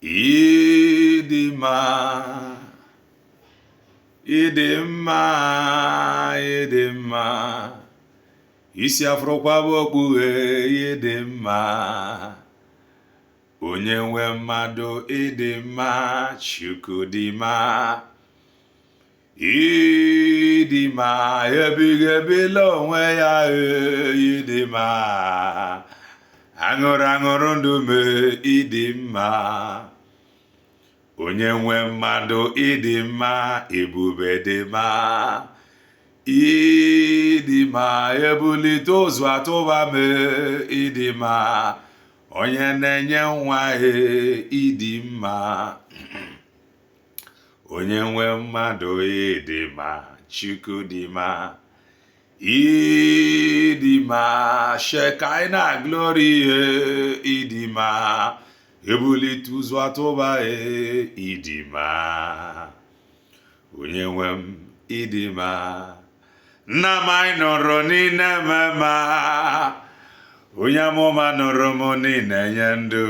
Idima, idima, idima. Isi afrokwa bokpughe idima. Onye nwe mmadụ idima, Chukwu dima. Idima, ebighị ebila onwe ya idima. Aṅụrụ aṅụrụ ndụ me idima. Onye nwe mmadụ idima, ebube dịma. Idima, ebulite ụzụ atụba me idima. Onye na-enye nwa idima. Onye nwe mmadụ idima, Chukwu dima. Idima, Shekinah glory idima. Ebulite ụzụ atụba idima. Onye nwe m idima. Nna m anyị nọrọ n'ine mema. Onye amụma nọrọ m n'ine nye ndụ.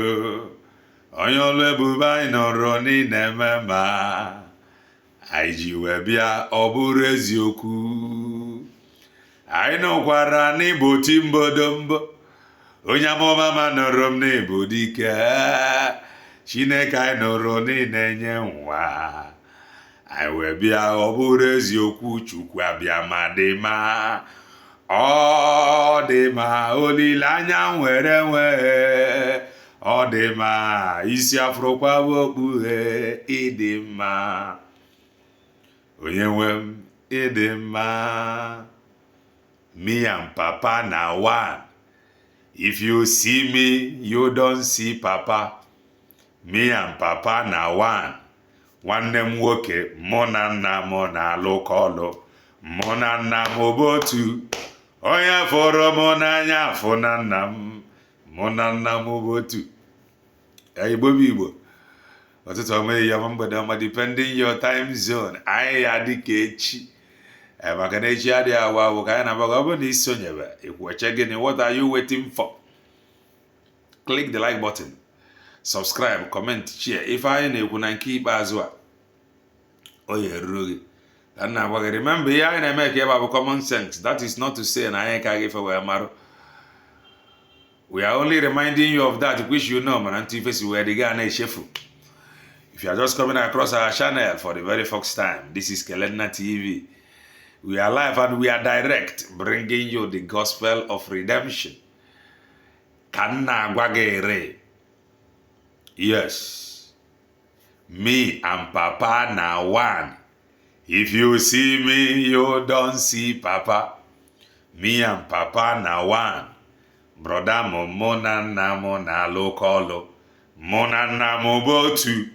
Onye ọlụ ebube anyị nọrọ n'ine mema. Anyị ji wee bịa ọ bụrụ eziokwu. Anyị nọkwara n'iboti mbodombo. Onye amụma ma nọrọ m n'ịbụ dike. Chineke anyị nọrọ n'ine nye nwa. Anyị wee bịa ọ bụrụ eziokwu. Chukwu abịa ma dị ma. Ọ dị ma, olileanya nwere nwe. Ọ dị ma, isi afrokwa bokpughe ịdị mma. Onye nwe m ịdị mma. Me and Papa na one. If you see me, you don't see Papa. Me and Papa na one. Nwanne m nwoke mụ na nna m na-alụkọ ọlụ. Mụ na nna m bụ otu. Onye fọrọ mụ n'anya afọ na nna m. Mụ na nna m bụ otu. Igbo bụ Igbo. Ọtụtụ ọmụ ya mgbede ọma depending your time zone. Anyị ya dịka echi. Maka na echi adịghị awa awụ ka anyị na-agbaga. Ọ bụrụ na isonyebe, ekweche gịnị? What are you waiting for? Click the like button. Subscribe, comment, share. Ife anyị na-ekwu na nke ikpeazụ a. O ya eruru gị. Ka nna agwa gị, remember ihe anyị na-eme ka ebe a bụ common sense. That is not to say na anyị ka gị fe wee marụ. We are only reminding you of that which you know, man, until you where the guy na-echefu. If you are just coming across our channel for the very first time, this is Kelena TV. We are live and we are direct, bringing you the gospel of redemption. Kanna gwagere. Yes. Me and Papa na one. If you see me, you don't see Papa. Me and Papa na one. Brother mo na nna mo na lokolo. Mo na nna mo botu.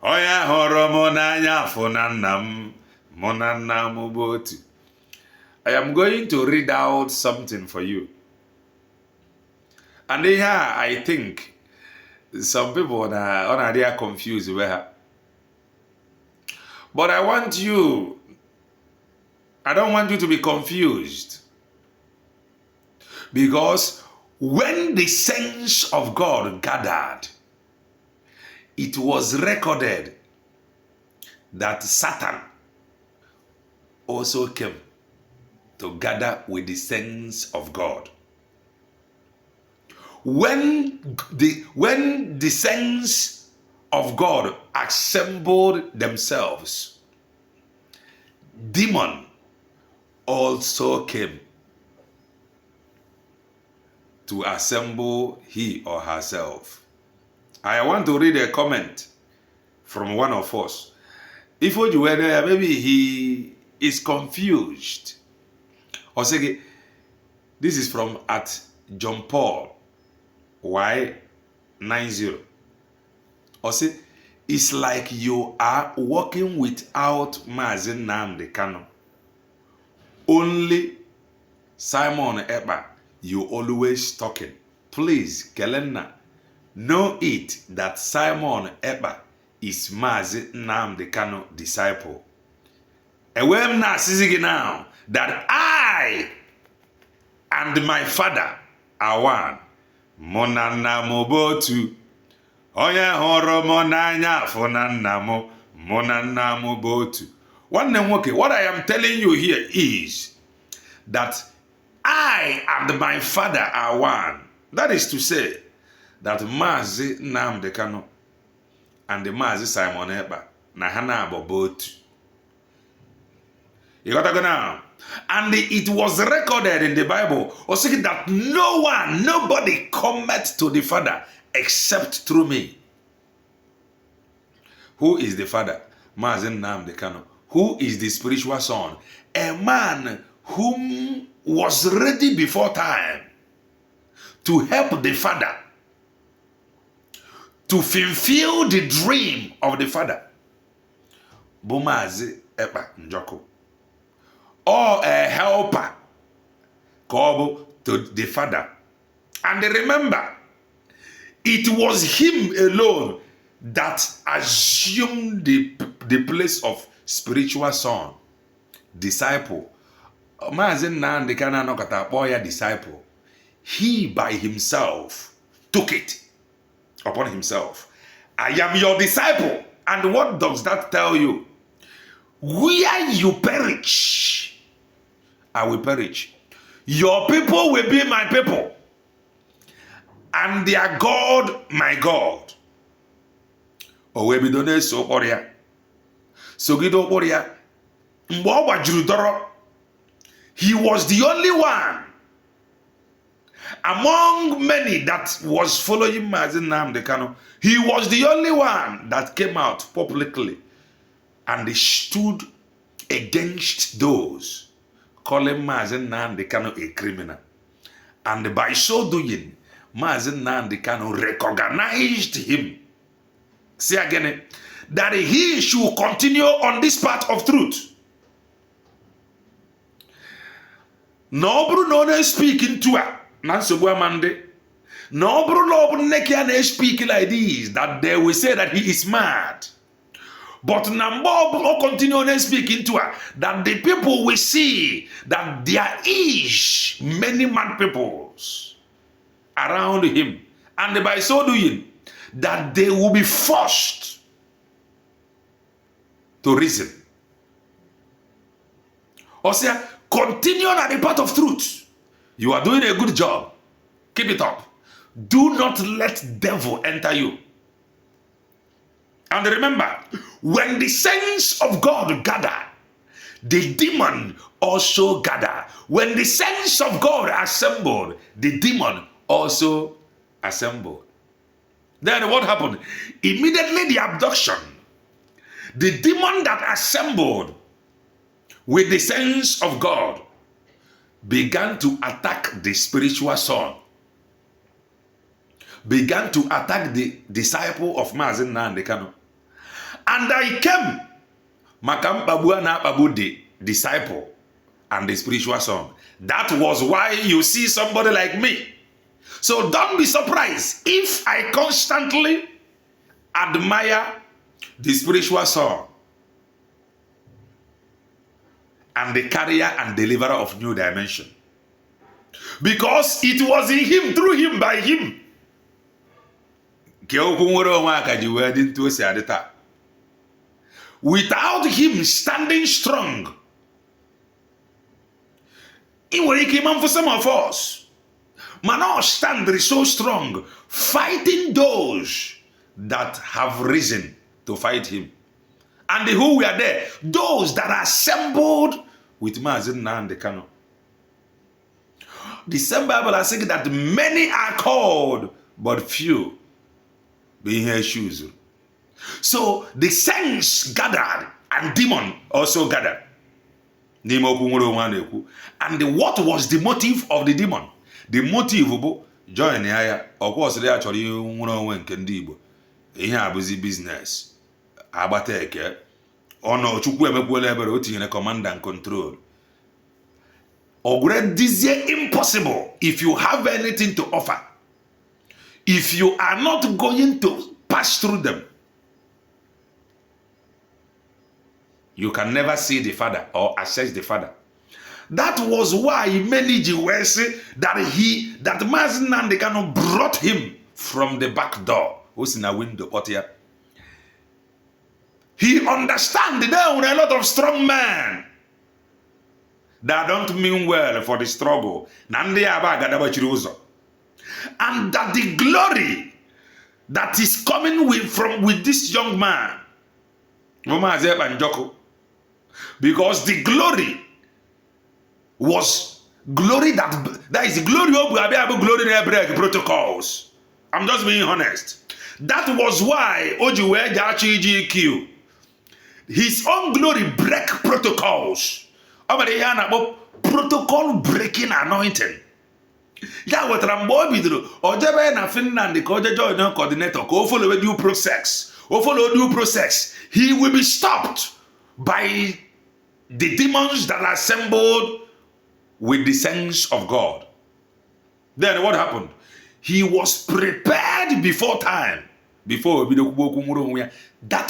Oya horo mo n'anya afọ na nna m. Mo na nna mo botu. I am going to read out something for you. And here I think some people are confused with her. But I don't want you to be confused. Because when the saints of God gathered, it was recorded that Satan also came to gather with the saints of God. When the saints of God assembled themselves, demon also came to assemble he or herself. I want to read a comment from one of us. If you were there, maybe he is confused. Or say, this is from at John Paul Y90. Or say, it's like you are walking without Mazi Nnamdi Kanu. Only Simon Ekpa, you always talking. Please, Kelena, know it that Simon Ekpa is Mazi Nnamdi Kanu disciple. And when na sizigi now that I and my father are one. Monana mobotu. Onye hụrụ m n'anya afọ na nna m, mụ na nna m bụ otu. Nwanne m nwoke, what I am telling you here is that I and my Father are one. That is to say that Mazi Nnamdi Kanu and the Mazi Simon Ekpa na ha na-abụ otu. You got to go now. And it was recorded in the Bible also that nobody cometh to the Father except through me. Who is the Father? Mazi Nnamdi Kanu. Who is the spiritual son? A man whom was ready before time to help the Father to fulfill the dream of the Father. Bụ Mazi Ekpa Njoko. Or a helper called to the Father. And remember, it was him alone that assumed the place of spiritual son, disciple. Mazi Nnamdi Kanu anọkọta akpọ ya disciple. He by himself took it upon himself. I am your disciple. And what does that tell you? Where you perish, I will perish. Your people will be my people, and their God my God. Owebidone so oria. Sogido oria. Mgbe ọ gbajuru dọrọ, he was the only one among many that was following Mazi Nnamdi Kanu. He was the only one that came out publicly and they stood against those calling Mazi Nnamdi Kanu a criminal. And by so doing, Mazi Nnamdi Kanu recognized him. See again, that he should continue on this path of truth. No Bruno no speaking to her. Nancy Buamande. No Bruno no speak like this, that they will say that he is mad. But Nambo continue speaking to her, that the people will see that there is many mad peoples around him. And by so doing, that they will be forced to reason. Or say, continue on the path of truth. You are doing a good job. Keep it up. Do not let devil enter you. And remember, when the saints of God gather, the demon also gather. When the saints of God assembled, the demon also assembled. Then what happened? Immediately the abduction, the demon that assembled with the saints of God began to attack the spiritual son, began to attack the disciple of Mazi Nnamdi Kanu. And I came, Makampabua na Babu, the disciple and the spiritual son. That was why you see somebody like me. So don't be surprised if I constantly admire the spiritual son and the carrier and deliverer of new dimension. Because it was in him, through him, by him. Without him standing strong, it will come for some of us. Man, stand so strong, fighting those that have risen to fight him. And who were there? Those that are assembled with Mazi Nnamdi Kanu. The same Bible has said that many are called, but few being here chosen. So the saints gathered and demon also gathered. And what was the motive of the demon? The motive of join here, of course, they actually one can do. He have busy business. Abateke. Oh no, Chukwu emekwele ebere oti in command and control. Already this year impossible if you have anything to offer. If you are not going to pass through them, you can never see the Father or access the Father. That was why many Jews say that Mazi Nnamdi Kanu brought him from the back door Osina window potia. He understands there were a lot of strong men that don't mean well for the struggle. Nandi aba gadaba chiruzo. And that the glory that is coming with this young man, because the glory was glory that is the glory of glory protocols. I'm just being honest. That was why Ojiwe GQ, his own glory break protocols. Protocol breaking anointing. Ya wetara mgbe o bidoro ojebe na Finland ka oje join coordinator ka o follow due process. O follow due process. He will be stopped by the demons that are assembled with the sense of God. Then what happened? He was prepared before time. That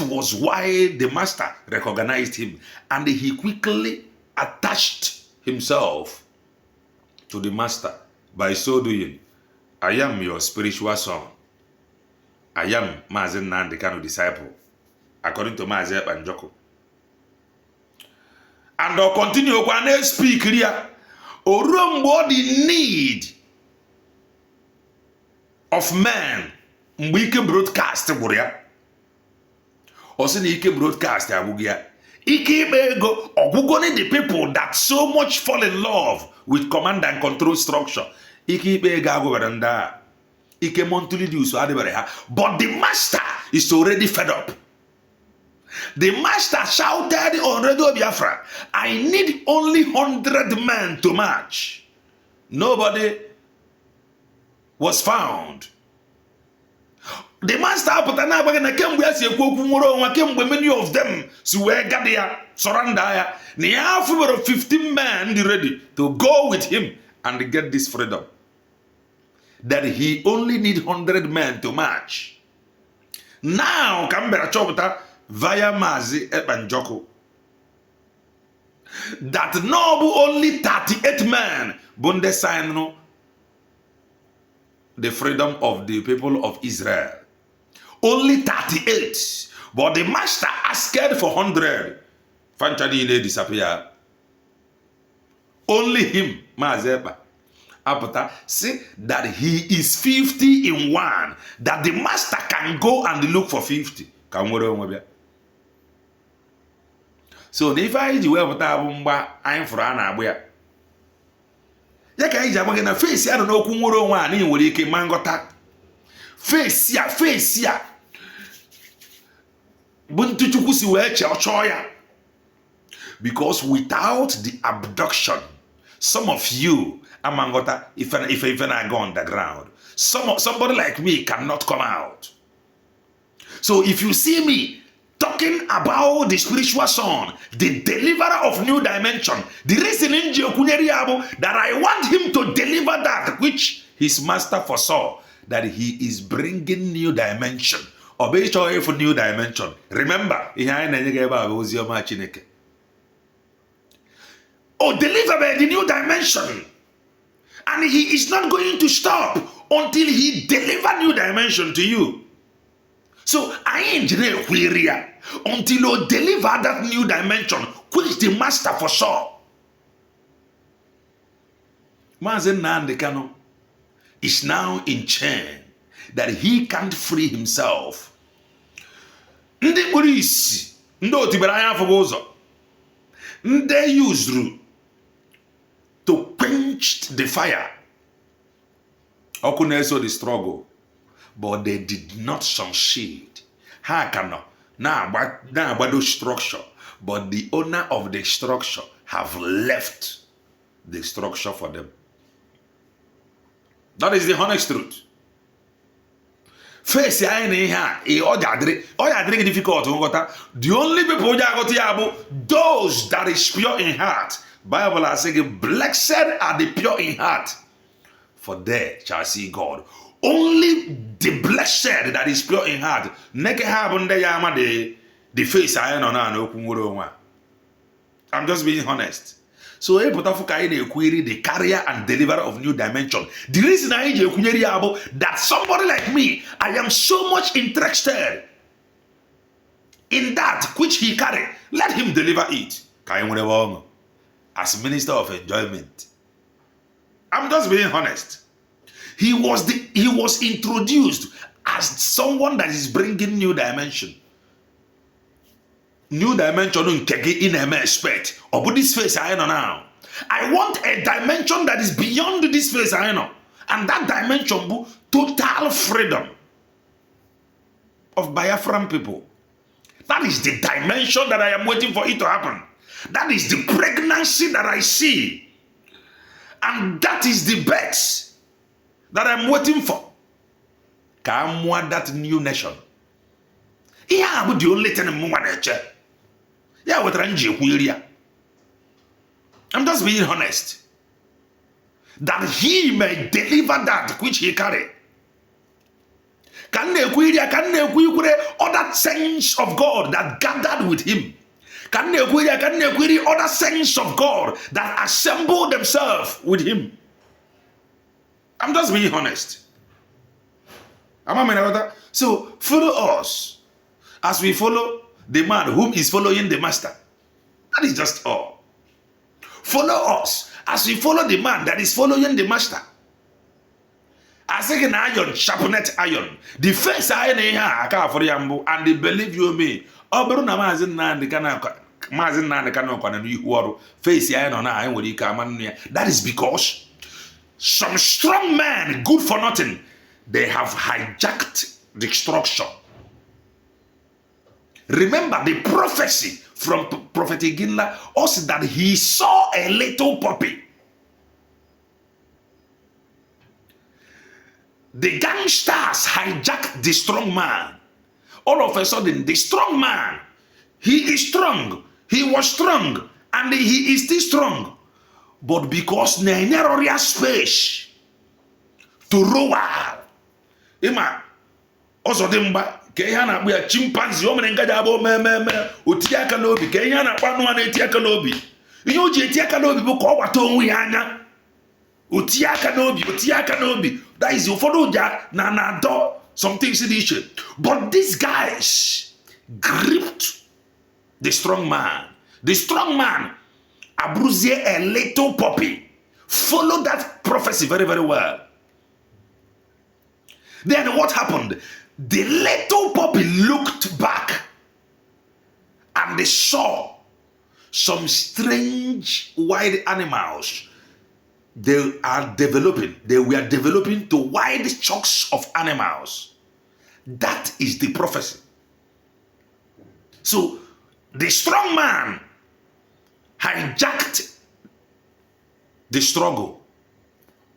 was why the master recognized him, and he quickly attached himself to the master. By so doing, I am your spiritual son. I am Mazen Nan, the kind of disciple, according to Mazen Banjoko. And I'll continue to speak here. Orumbo the need of man. We can broadcast Buria. Also, you can broadcast Abugia. Ikebego ogugoni the people that so much fall in love with command and control structure. Ikebega goveranda. Ike monthly dues but the master is already fed up. The master shouted on Radio Biafra, I need only 100 men to march. Nobody was found. The master many of them surrender. 15 men ready to go with him and get this freedom. That he only need 100 men to march. Now Canberra Chobata via Mazi Ebanjoko. That noble only 38 men bunde sign no the freedom of the people of Israel. Only 38. But the master asked for 100. Fanchadine disappear. Only him, Mazepa. Apota, say that he is 50 in one. That the master can go and look for 50. So if I do I'm for an abuya. Yaka ija na face ya no kunworo nwa ani nwere ike mangota. Face ya. Buntu chukwu si we che ocho ya. Because without the abduction, some of you amangota if I go underground, somebody like me cannot come out. So if you see me talking about the spiritual son, the deliverer of new dimension, the reason in that I want him to deliver that which his master foresaw, that he is bringing new dimension. Obey for new dimension. Remember, deliver by the new dimension. And he is not going to stop until he deliver new dimension to you. So I ain't until you deliver that new dimension, which the master foresaw. Mazen Nandekano is now in chain that he can't free himself. Ndị polisi, ndị otibara anya afọ ụzọ, ndị used to quench the fire. Ọkụ na-eso the struggle, but they did not succeed. Ha cannot na-agbado structure, but the owner of the structure have left the structure for them. That is the honest truth. Face ya in here, all the difficult. The only people those that is pure in heart. Bible is saying, blessed are the pure in heart, for they shall see God. Only the blessed that is pure in heart. Neke happen the face I know. I'm just being honest. So the carrier and deliverer of new dimension. The reason that somebody like me, I am so much interested in that which he carry. Let him deliver it. As minister of enjoyment. I'm just being honest. He was introduced as someone that is bringing new dimension. New dimension in a expect. Or this face I know now. I want a dimension that is beyond this face I know. And that dimension, total freedom of Biafran people. That is the dimension that I am waiting for it to happen. That is the pregnancy that I see. And that is the birth that I'm waiting for. Come want that new nation. Yeah, but the only thing yeah, what I'm just being honest. That he may deliver that which he carry. Can other saints of God that gathered with him? Can other saints of God that assembled themselves with him? I'm just being honest. So follow us as we follow the man whom is following the master. That is just all. Follow us as we follow the man that is following the master. I say an iron, sharpened iron. The first iron and they believe you me. That is because some strong men, good for nothing, they have hijacked the structure. Remember the prophecy from Prophet Iginla also that he saw a little puppy. The gangsters hijacked the strong man. All of a sudden, the strong man, he is strong. He was strong. And he is still strong. But because Neneraria space to roar. Ima, also demba, Kayana be a chimpanzee, Omenengajabo, Utiaka Nobi, Kayana, Panuan, Etiaka Nobi. You Jetiaka Nobi, Bukawaton, Wiana. Utiaka Nobi. That is your photo na do something issue. But these guys gripped the strong man. The strong man abruzie a little puppy. Follow that prophecy very, very well. Then what happened? The little puppy looked back and they saw some strange wild animals. They were developing to wide chunks of animals. That is the prophecy. So the strong man hijacked the struggle.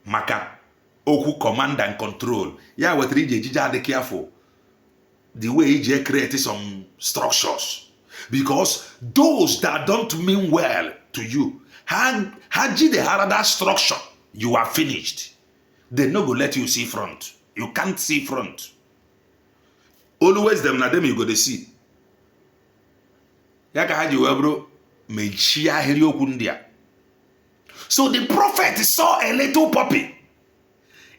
Maka oku command and control. Yeah, what Rijija de careful. The way he created some structures. Because those that don't mean well to you, Haji the Harada structure, you are finished. They no go let you see front. You can't see front. Always them na them you go to see. Yaka Haji Webro Mechia Herio Kundia. So the prophet saw a little puppy.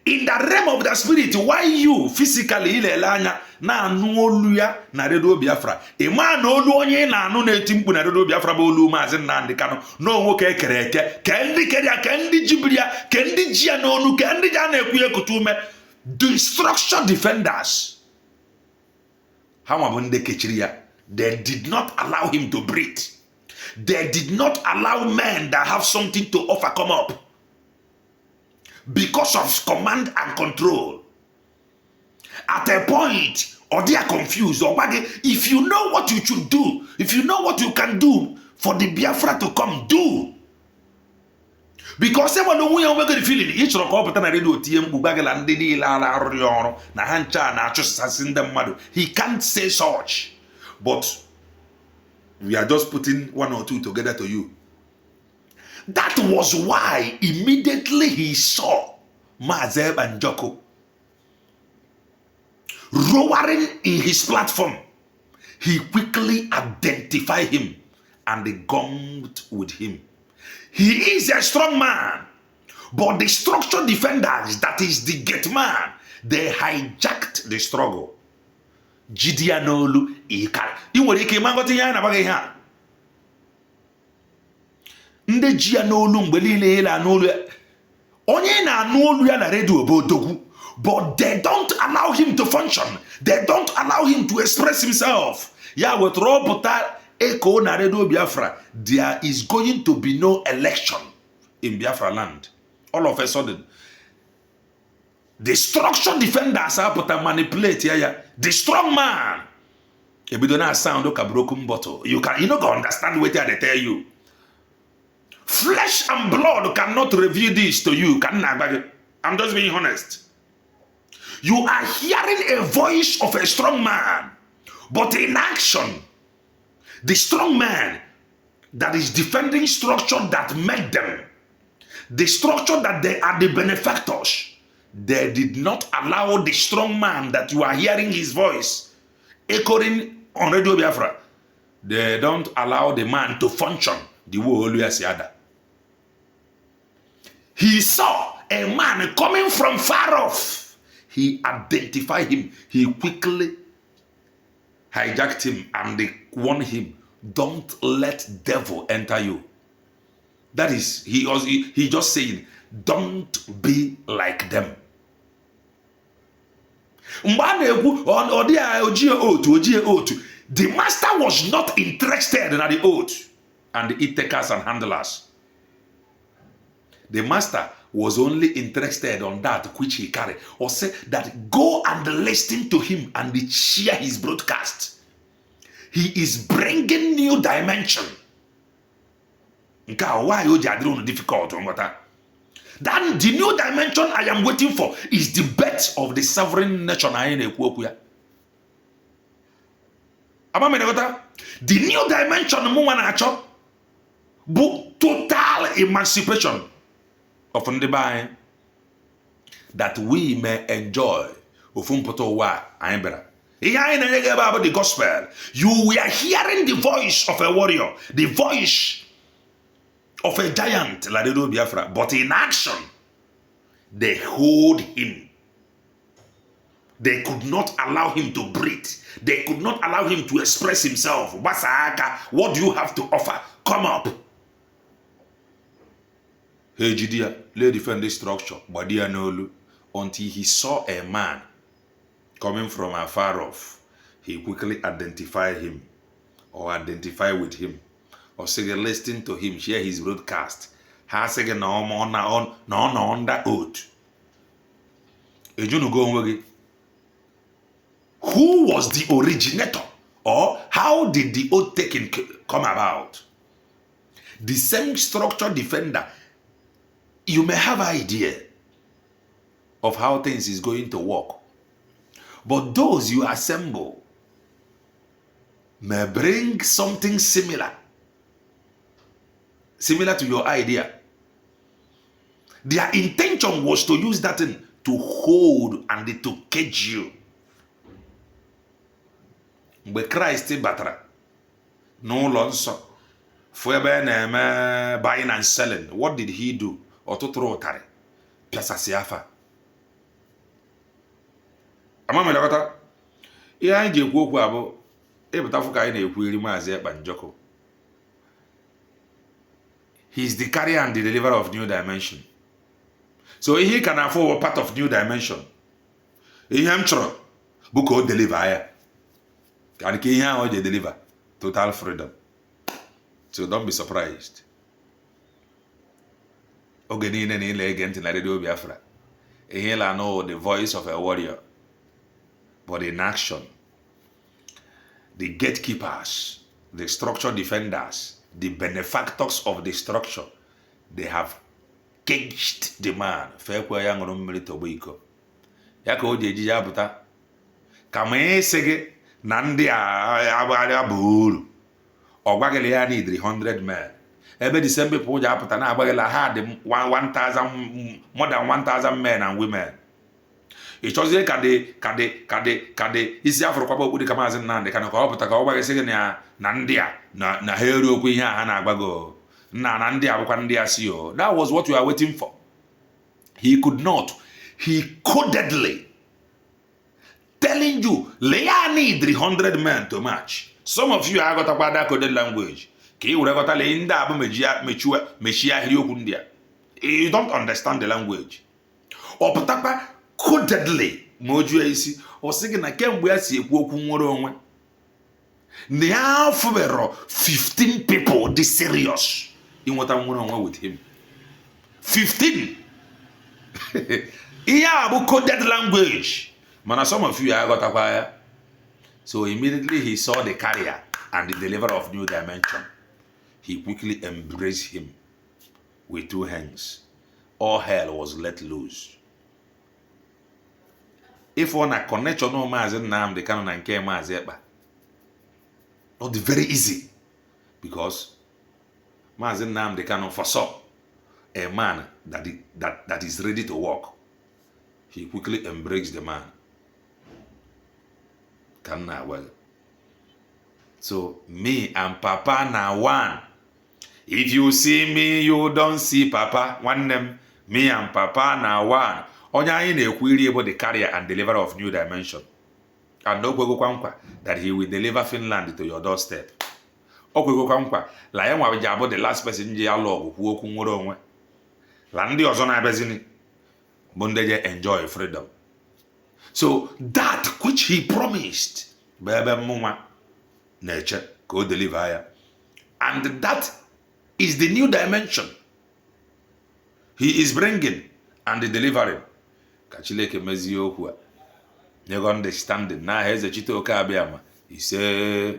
In the realm of the spirit, why you physically ilelanya na anu oluya na redo Biafra. E ma na olu onye na anu na etimpu na redo Biafra ba olu maazi Nnamdi Kanu no nwoke ekereke kendi keria kendi jibria kendi jia na onu kendi ja na ekwu ekutume the structure defenders. How abunde kechiria, they did not allow him to breathe. They did not allow men that have something to offer come up. Because of command and control. At a point, or they are confused, or if you know what you should do, if you know what you can do for the Biafra to come, do. Because everyone know we are going to feel it. Each of the radio TM Bubagala and Didi La Riono, Nahancha, Nachos Sassinda Madu. He can't say such. But we are just putting one or two together to you. That was why immediately he saw Mazeb and Joko roaring in his platform. He quickly identified him and they gonged with him. He is a strong man. But the structure defenders, that is the gate man, they hijacked the struggle. Gideonolu Ika. Inwere ike mangoti ya na bagay ha. Nde Gideonolu mgbe niile la n'olu. Onye na n'olu ya na radio bodogwu. But they don't allow him to function. They don't allow him to express himself. Ya wetro puta eko na radio Biafra. There is going to be no election in Biafra land. All of a sudden, the structure defenders are put and manipulate the strong man. If you don't sound like a broken bottle, you not gonna understand what they tell you. Flesh and blood cannot reveal this to you. I'm just being honest. You are hearing a voice of a strong man, but in action, the strong man that is defending structure that made them, the structure that they are the benefactors, they did not allow the strong man that you are hearing his voice echoing on Radio Biafra. They don't allow the man to function the way Oluwasiada. He saw a man coming from far off. He identified him. He quickly hijacked him and they warned him, don't let devil enter you. That is, he just saying, don't be like them. The master was not interested in the oath and the takers and handlers. The master was only interested on that which he carried, or say that go and listen to him and share his broadcast. He is bringing new dimension. Why you difficult? Then the new dimension I am waiting for is the birth of the sovereign nation. The new dimension total emancipation of the that we may enjoy. About the gospel, you were hearing the voice of a warrior, the voice of a giant, Laredo Biafra, but in action, they hold him. They could not allow him to breathe. They could not allow him to express himself. Basaka, what do you have to offer? Come up. Hey, Judea, let defend this structure. Badia Nolu, until he saw a man coming from afar off, he quickly identified him or identify with him. Or say listen to him, share his broadcast. Ha say no on that oath. Who was the originator? Or how did the oath taking come about? The same structure defender. You may have an idea of how things is going to work. But those you assemble may bring something similar to your idea. Their intention was to use that thing to hold and to cage you. But Christ batara no lonso for buying and selling. What did he do? Or to throw tare piasa siafa. Ama melakota ya nje ekwu okwu abo ebutafu ka anyị na-ekwu iri maazi Ekpanjoko. He is the carrier and the deliverer of new dimension. So he can afford part of new dimension. He am choro buko deliver ya. Can he how they deliver total freedom. So don't be surprised. Ogeni ne ile agent na Radio Biafra. He la know the voice of a warrior. But in action, the gatekeepers, the structure defenders, the benefactors of the structure, they have caged the man. Fekwe ya ngoro mmiri togbo iko. Ya ka o ji eji ya buta. Kama esege na ndị a aburu. Ogwagele ya need 300 men. Ebe the same people ji apụta na agbagela ha dị 1,000 more than 1,000 men and women. Ichozie kade isi afro kwa okwu dị ka Maazị Nnamdi kana ka ọ pụta ka ọ gbagesi gị na ndị a na ha eru okwu ihe a ha na-agbago na ndị abụkwa ndị asị o. That was what we are waiting for. He could not. He codedly telling you, I need 300 men to march. Some of you are got about that coded language. You don't understand the language. Or patapa codedly moju isi or singing na kemgbe asi ekwu okwu nwere onwe. Now for 15 people this serious in what I'm going on with him. 15. Yeah, about coded language. Man, some of you are got acquire. So immediately he saw the carrier and the deliverer of new dimension. He quickly embraced him with 2 hands. All hell was let loose. If one a connection no mazen nam the canon and came as not very easy, because mazen nam the canon foresaw a man that is ready to walk. He quickly embraced the man. Can now well. So me and Papa now one. If you see me, you don't see Papa. One name, me and Papa now one. Onya in a query about the carrier and deliverer of new dimension. And no go kwankwa that he will deliver Finland to your doorstep. Okwego kwankwa la ya nwa jabo the last person je alog kwu okwu nwere onwe. La ndị ọzọ na-abịazini bụ ndị je enjoy freedom. So that which he promised, bebe mwa nature go deliver ya. And that is the new dimension he is bringing and delivering. Kachileke mezi okwu a. You understanding na heze chite oke abịama. He say